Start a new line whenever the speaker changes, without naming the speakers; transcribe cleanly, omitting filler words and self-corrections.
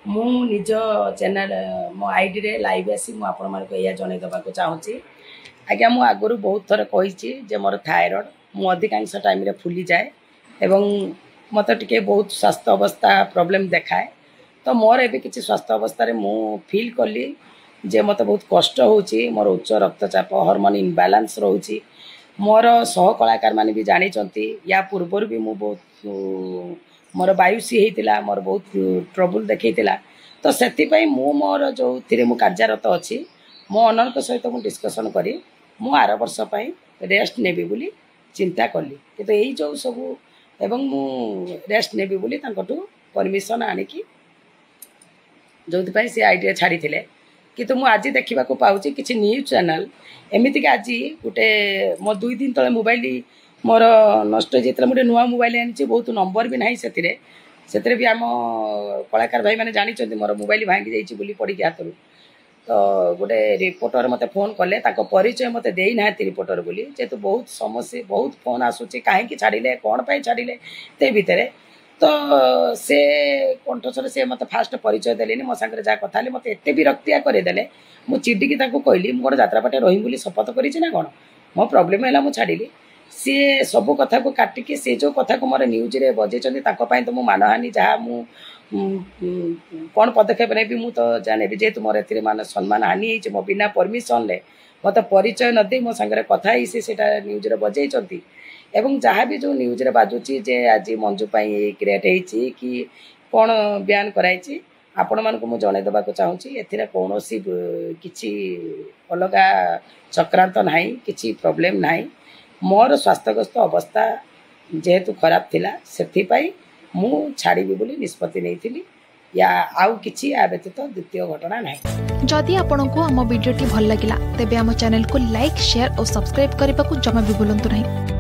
मु निज चैनल मो आईडी रे लाइव आसी मु आपण मानको या जनै दबा को चाहूची। आज्ञा मु आगुरु बहुत थर कहिची जे मोर थायराइड मु अधिकांश टाइम रे फुली जाए एवं मत टिके बहुत स्वास्थ्य अवस्था प्रॉब्लम देखाए। तो मोर एबे किछि स्वास्थ्य अवस्था रे मु फील कली जे मत बहुत कष्ट होची। मोर उच्च रक्तचाप हार्मोन इनबैलेंस रहउची। मोर सह कलाकार माने भी जानी चंती या पूर्वर भी मु बहुत मोर बायुसी होता मोर बहुत ट्रबुल देखा। तो से मोर जो थी मु कार्यरत अच्छी मो ओनर सहित मु डिस्कसन करी मु आर वर्ष रेस्ट नेबी बोली चिंता कली कि यही जो सब एवं मु रेस्ट नेबी बोली परमिशन आनिकी जो सी आईडिया छाड़ी थे कि तो आज देखा पाऊँ कि न्यूज चैनल एमती आज गोटे मो 2 दिन तले मोबाइल मोर नष्ट होता गोटे नुआ मोबाइल आनी बहुत नंबर भी ना से भी आम कलाकार भाई मैंने जानी मोर मोबाइल भांगी जाइए पड़ी हाथ तो गोटे रिपोर्टर मत फोन कले परिचय मत देना रिपोर्टर बोली जेहेतु बहुत समस्या बहुत फोन आसूची कहीं छाड़े कौन पाई छाड़े ते भितर तो से कंठस्वर से मत फास्ट परिचय देलेनी मो सांगे जहाँ कथा मत एत विरक्तिया करदेले मुझे चिडिकी कहली मुझे जात्रापाटे रही बोली शपथ करी ना कौन मो प्रोब्लेम है मुझे छाड़ी सी सब कथा को काटिकी सी जो कथा को मोर न्यूज रे बजे तो मु मानहानि जहाँ मु कौन पदक्षेप ने मु तो जाने जेहेतु मोर ए मान सम्मान हानि हो मो बिना परमिशन ले मत परिचय नदे मो सांगे कथा ही सीटा न्यूज रे बजे एवं जहाँ भी जो न्यूज रे बाजुची जे आज मंजू पाई क्रिएट होती कि कौन बयान कराई आपण मानक मु जणे देबा को चाहूची एथिरे कोनोसी किछि अलगा चक्रांत नाही किछि प्रॉब्लम नाही मोर स्वास्थ्यग्रस्त अवस्था जेहेतु खराब थिला सेथि पाई मु छाड़ीबी बोली निष्पत्ति नैथिली या आउ किछि आ व्यतीत द्वितीय घटना नाही।
जदि आपंक आम भिडी भल लगा तेब आम चैनल को लाइक शेयर और सब्सक्राइब करने को जमा भी भूलु नहीं।